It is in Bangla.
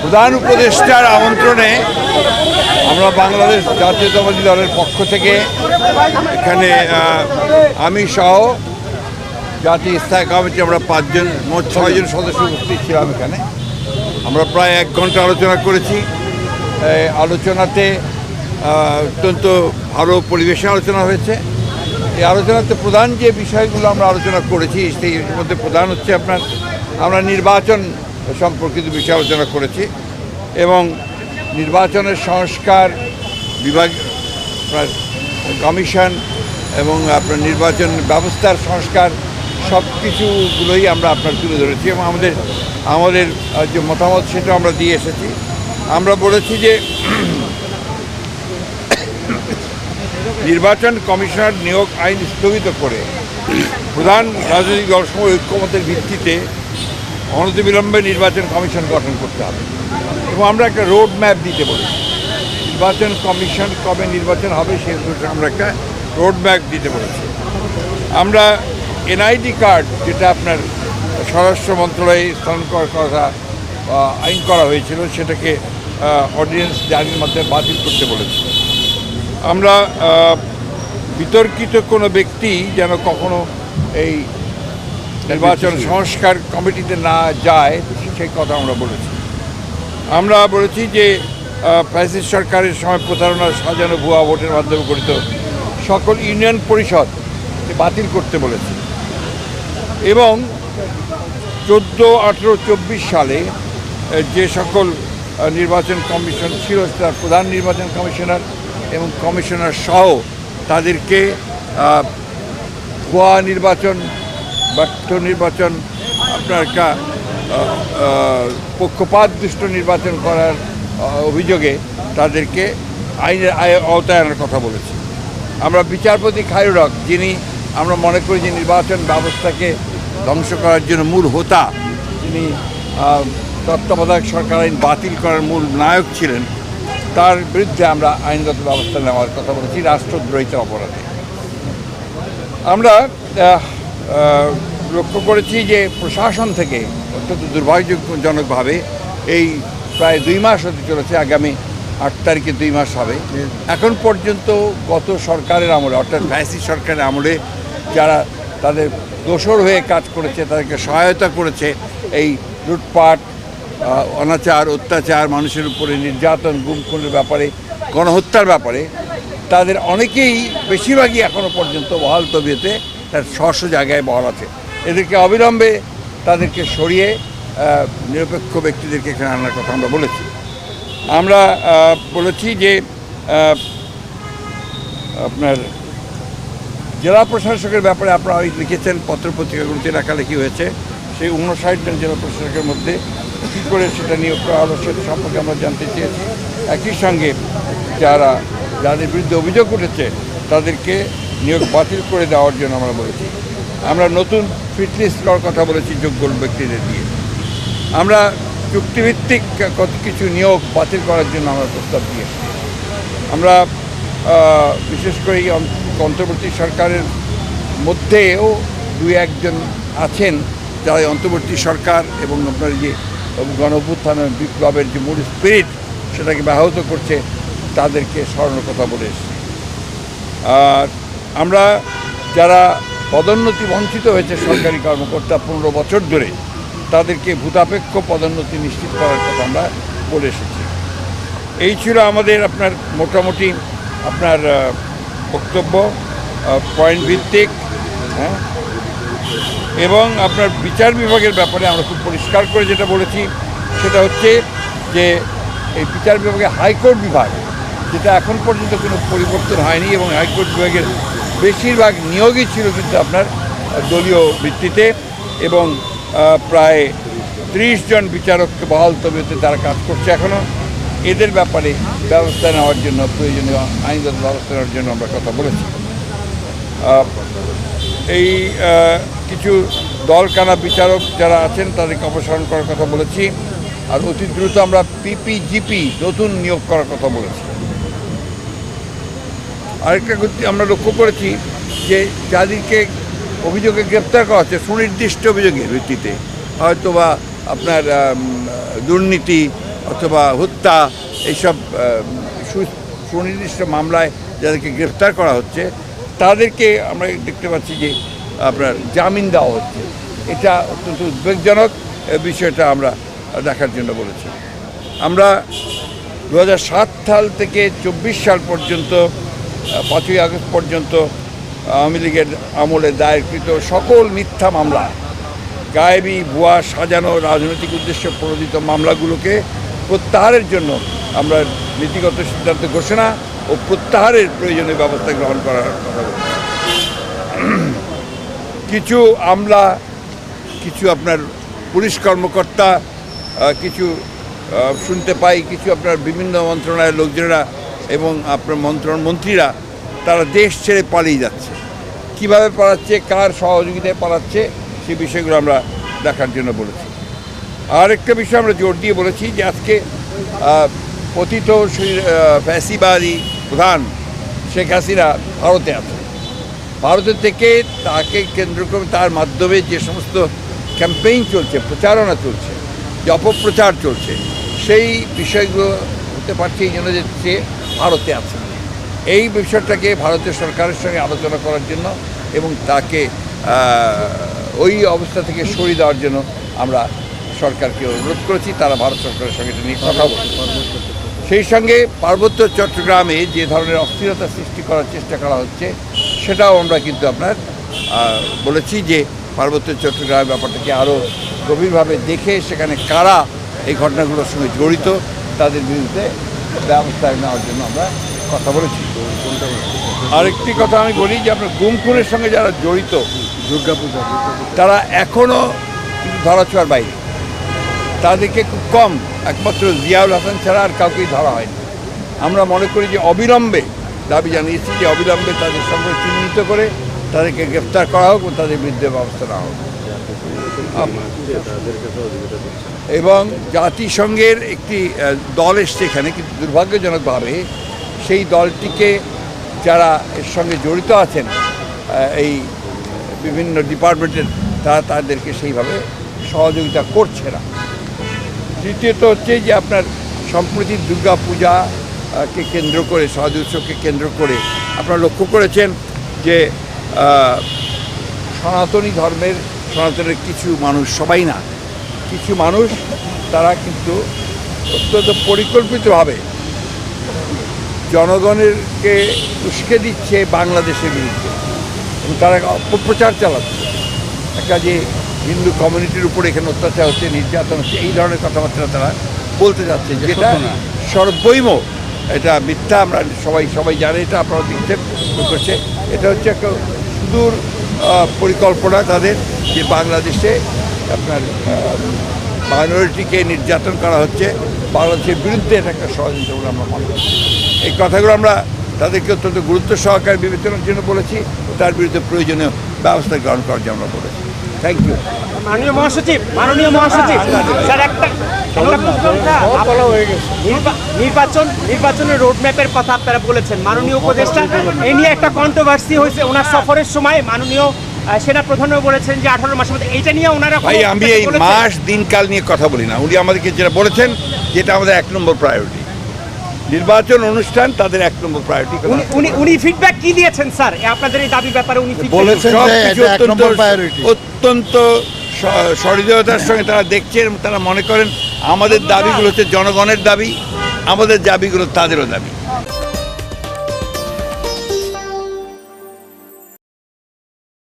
প্রধান উপদেষ্টার আমন্ত্রণে আমরা বাংলাদেশ জাতীয়তাবাদী দলের পক্ষ থেকে এখানে আমি সহ জাতীয় স্থায়ী কমিটি আমরা 5 জন মোট 6 জন সদস্য উপস্থিত ছিলাম এখানে। আমরা প্রায় 1 ঘন্টা আলোচনা করেছি। আলোচনাতে অত্যন্ত ভালো পরিবেশে আলোচনা হয়েছে। এই আলোচনাতে প্রধান যে বিষয়গুলো আমরা আলোচনা করেছি সেই মধ্যে প্রধান হচ্ছে আমরা নির্বাচন সম্পর্কিত বিষয় আলোচনা করেছি এবং নির্বাচনের সংস্কার বিভাগ কমিশন এবং আপনার নির্বাচন ব্যবস্থার সংস্কার সব কিছুগুলোই আমরা আপনার তুলে ধরেছি এবং আমাদের যে মতামত সেটা আমরা দিয়ে এসেছি। আমরা বলেছি যে নির্বাচন কমিশনার নিয়োগ আইন স্থগিত করে প্রধান রাজনৈতিক দলসমূহ ঐক্যমতের ভিত্তিতে অনতিবিলম্বে নির্বাচন কমিশন গঠন করতে হবে এবং আমরা একটা রোড ম্যাপ দিতে বলেছি। নির্বাচন কমিশন কবে নির্বাচন হবে সে আমরা একটা রোড ম্যাপ দিতে বলেছি। আমরা এনআইডি কার্ড যেটা আপনার স্বরাষ্ট্র মন্ত্রণালয়ে স্থানান্তর করার কথা আইন করা হয়েছিল সেটাকে অর্ডিন্যান্স জারির মাধ্যমে বাতিল করতে বলেছি। আমরা বিতর্কিত কোনো ব্যক্তি যেন কখনো এই নির্বাচন সংস্কার কমিটিতে না যায় সেই কথা আমরা বলেছি। আমরা বলেছি যে ফ্যাসিস্ট সরকারের সময় প্রতারণা সাজানো ভুয়া ভোটের মাধ্যমে গঠিত সকল ইউনিয়ন পরিষদ বাতিল করতে বলেছি এবং 14, 18, 24 সালে যে সকল নির্বাচন কমিশন ছিল তার প্রধান নির্বাচন কমিশনার এবং কমিশনার সহ তাদেরকে ভুয়া নির্বাচন ব্যর্থ নির্বাচন আপনার পক্ষপাতদুষ্ট নির্বাচন করার অভিযোগে তাদেরকে আইনের আওতায় আনার কথা বলেছি। আমরা বিচারপতি খায়রুল হক, যিনি আমরা মনে করি যে নির্বাচন ব্যবস্থাকে ধ্বংস করার জন্য মূল হোতা, যিনি তত্ত্বাবধায়ক সরকার আইন বাতিল করার মূল নায়ক ছিলেন, তার বিরুদ্ধে আমরা আইনগত ব্যবস্থা নেওয়ার কথা বলেছি রাষ্ট্রদ্রোহিতার অপরাধে। আমরা লক্ষ্য করেছি যে প্রশাসন থেকে অত্যন্ত দুর্ভাগ্যজনকভাবে এই প্রায় 2 মাস হতে চলেছে, আগামী 8 তারিখে 2 মাস হবে, এখন পর্যন্ত গত সরকারের আমলে অর্থাৎ ফ্যাসিস্ট সরকারের আমলে যারা তাদের দোসর হয়ে কাজ করেছে, তাদেরকে সহায়তা করেছে এই লুটপাট, অনাচার, অত্যাচার, মানুষের উপরে নির্যাতন, গুম খুনের ব্যাপারে, গণহত্যার ব্যাপারে তাদের অনেকেই বেশিরভাগই এখনও পর্যন্ত বহাল তবিয়তে তার স্ব জায়গায় বহাল আছে। এদেরকে অবিলম্বে তাদেরকে সরিয়ে নিরপেক্ষ ব্যক্তিদেরকে এখানে আনার কথা আমরা বলেছি। আমরা বলেছি যে আপনার জেলা প্রশাসকের ব্যাপারে আপনারা লিখেছেন পত্রপত্রিকাগুলিতে লেখালেখি হয়েছে, সেই 59 জন জেলা প্রশাসকের মধ্যে কী করে সেটা নিয়োগ করা হলো সেটা সম্পর্কে আমরা জানতে চেয়েছি। একই সঙ্গে যাদের বিরুদ্ধে অভিযোগ উঠেছে তাদেরকে নিয়োগ বাতিল করে দেওয়ার জন্য আমরা বলেছি। আমরা নতুন ফিট লিস্ট করার কথা বলেছি যোগ্য ব্যক্তিদের দিয়ে। আমরা চুক্তিভিত্তিক কত কিছু নিয়োগ বাতিল করার জন্য আমরা প্রস্তাব দিয়েছি। আমরা বিশেষ করে অন্তর্বর্তী সরকারের মধ্যেও 2-1 জন আছেন যারা অন্তর্বর্তী সরকার এবং আপনার যে গণঅভ্যুত্থানের বিপ্লবের যে মূল স্পিরিট সেটাকে ব্যাহত করছে, তাদেরকে সরানোর কথা বলে এসেছি। আর আমরা যারা পদোন্নতি বঞ্চিত হয়েছে সরকারি কর্মকর্তা 15 বছর ধরে, তাদেরকে ভূতাপেক্ষ পদোন্নতি নিশ্চিত করার কথা আমরা বলে এসেছি। এই ছিল আমাদের আপনার মোটামুটি আপনার বক্তব্য, পয়েন্ট ভিত্তিক, হ্যাঁ। এবং আপনার বিচার বিভাগের ব্যাপারে আমরা খুব পরিষ্কার করে যেটা বলেছি সেটা হচ্ছে যে এই বিচার বিভাগে হাইকোর্ট বিভাগ, যেটা এখন পর্যন্ত কোনো পরিবর্তন হয়নি এবং হাইকোর্ট বিভাগের বেশিরভাগ নিয়োগই ছিল কিন্তু আপনার দলীয় ভিত্তিতে এবং প্রায় 30 জন বিচারককে বহাল তবিয়তে তারা কাজ করছে এখনও। এদের ব্যাপারে ব্যবস্থা নেওয়ার জন্য, প্রয়োজনীয় আইনগত ব্যবস্থা নেওয়ার জন্য আমরা কথা বলেছি। এই কিছু দলকানা বিচারক যারা আছেন তাদেরকে অপসারণ করার কথা বলেছি। আর অতি দ্রুত আমরা পিপিজিপি নতুন নিয়োগ করার কথা বলেছি। আরেকটা আমরা লক্ষ্য করেছি যে যাদেরকে অভিযোগে গ্রেপ্তার করা হচ্ছে সুনির্দিষ্ট অভিযোগের ভিত্তিতে, হয়তো বা আপনার দুর্নীতি অথবা হত্যা এইসব সুনির্দিষ্ট মামলায় যাদেরকে গ্রেফতার করা হচ্ছে তাদেরকে আমরা দেখতে পাচ্ছি যে আপনার জামিন দেওয়া হচ্ছে। এটা অত্যন্ত উদ্বেগজনক। বিষয়টা আমরা দেখার জন্য বলেছি। আমরা 2007 সাল থেকে 24 সাল পর্যন্ত 5ই আগস্ট পর্যন্ত আওয়ামী লীগের আমলে দায়েরকৃত সকল মিথ্যা মামলা, গায়েবী, ভুয়া, সাজানো, রাজনৈতিক উদ্দেশ্যে প্রণোদিত মামলাগুলোকে প্রত্যাহারের জন্য আমরা নীতিগত সিদ্ধান্ত ঘোষণা ও প্রত্যাহারের প্রয়োজনীয় ব্যবস্থা গ্রহণ করার কথা বলছি। কিছু আমলা, কিছু আপনার পুলিশ কর্মকর্তা, কিছু শুনতে পাই কিছু আপনার বিভিন্ন মন্ত্রণালয়ের লোকজনেরা এবং আপনার মন্ত্রীরা তারা দেশ ছেড়ে পালিয়ে যাচ্ছে। কিভাবে পালাচ্ছে, কার সহযোগিতায় পালাচ্ছে, সেই বিষয়গুলো আমরা দেখার জন্য বলেছি। আর একটা বিষয় আমরা জোর দিয়ে বলেছি যে আজকে পতিত ফ্যাসিবাদী প্রধান শেখ হাসিনা ভারতে আছে। ভারতের থেকে তাকে কেন্দ্র করে তার মাধ্যমে যে সমস্ত ক্যাম্পেইন চলছে, প্রচারণা চলছে, যে অপপ্রচার চলছে, সেই বিষয়গুলো হতে পারছে এই জন্য যে সে ভারতে আছে। এই বিষয়টাকে ভারতের সরকারের সঙ্গে আলোচনা করার জন্য এবং তাকে ওই অবস্থা থেকে সরিয়ে দেওয়ার জন্য আমরা সরকারকে অনুরোধ করেছি। তারা ভারত সরকারের সঙ্গে এটা নিয়ে কথা বলছে। সেই সঙ্গে পার্বত্য চট্টগ্রামে যে ধরনের অস্থিরতা সৃষ্টি করার চেষ্টা করা হচ্ছে সেটাও আমরা কিন্তু আপনার বলেছি যে পার্বত্য চট্টগ্রামের ব্যাপারটাকে আরও গভীরভাবে দেখে সেখানে কারা এই ঘটনাগুলোর সঙ্গে জড়িত তাদের বিরুদ্ধে ব্যবস্থা নেওয়ার জন্য আমরা কথা বলেছি। আরেকটি কথা আমি বলি যে আপনার গুম খুনের সঙ্গে যারা জড়িত দুর্গাপূজা তারা এখনও কিন্তু ধরাছোঁয়ার বাইরে। তাদেরকে খুব কম, একমাত্র জিয়াউল হাসান ছাড়া আর কাউকেই ধরা হয়নি। আমরা মনে করি যে অবিলম্বে দাবি জানিয়েছি যে অবিলম্বে তাদের সঙ্গে চিহ্নিত করে তাদেরকে গ্রেফতার করা হোক ও তাদের বিরুদ্ধে ব্যবস্থা নেওয়া হোক। এবং জাতিসংঘের একটি দল এসছে এখানে, কিন্তু দুর্ভাগ্যজনকভাবে সেই দলটিকে যারা এর সঙ্গে জড়িত আছেন এই বিভিন্ন ডিপার্টমেন্টের, তারা তাদেরকে সেইভাবে সহযোগিতা করছে না। তৃতীয়ত হচ্ছে যে আপনার সম্প্রতি দুর্গা পূজাকে কেন্দ্র করে, সহজ উৎসবকে কেন্দ্র করে আপনারা লক্ষ্য করেছেন যে সনাতনের কিছু মানুষ, সবাই না, কিছু মানুষ তারা কিন্তু অত্যন্ত পরিকল্পিতভাবে জনগণেরকে উস্কে দিচ্ছে বাংলাদেশের বিরুদ্ধে এবং তারা অপপ্রচার চালাচ্ছে। একটা যে হিন্দু কমিউনিটির উপরে এখানে অত্যাচার হচ্ছে, নির্যাতন হচ্ছে, এই ধরনের কথাবার্তা তারা বলতে যাচ্ছে, যেটা সর্বৈম এটা মিথ্যা। আমরা সবাই জানে, এটা আপনারা দেখতে করছে। এটা হচ্ছে একটা সুদূর পরিকল্পনা তাদের, যে বাংলাদেশে আপনার মাইনরিটিকে নির্যাতন করা হচ্ছে, বাংলাদেশের বিরুদ্ধে এটা একটা ষড়যন্ত্র বলে আমরা মনে করি। এই কথাগুলো আমরা তাদেরকে অত্যন্ত গুরুত্ব সহকারে বিবেচনার জন্য বলেছি, তার বিরুদ্ধে প্রয়োজনীয় ব্যবস্থা গ্রহণ করার জন্য আমরা বলেছি। Thank you. মাননীয় মহাসচিব, স্যার একটা নির্বাচনের রোডম্যাপের কথা আপনারা বলেছেন, মাননীয় উপদেষ্টা এই নিয়ে একটা কন্ট্রোভার্সি হয়েছে ওনার সফরের সময়। মাননীয় সেনা প্রধানও বলেছেন যে 18 মাসের মধ্যে, এইটা নিয়ে ওনারা ভাই, আমি এই মাস দিনকাল নিয়ে কথা বলি না। উনি আমাদেরকে যেটা বলেছেন, যেটা আমাদের 1 নম্বর প্রায়োরিটি, নির্বাচন অনুষ্ঠান তাদের 1 নম্বর প্রায়োরিটি। উনি ফিডব্যাক কি দিয়েছেন স্যার আপনাদের এই দাবির ব্যাপারে? উনি বলেছেন অত্যন্ত সহৃদয়তার সঙ্গে তারা দেখছেন এবং তারা মনে করেন আমাদের দাবিগুলো হচ্ছে জনগণের দাবি, আমাদের দাবিগুলো তাদেরও দাবি।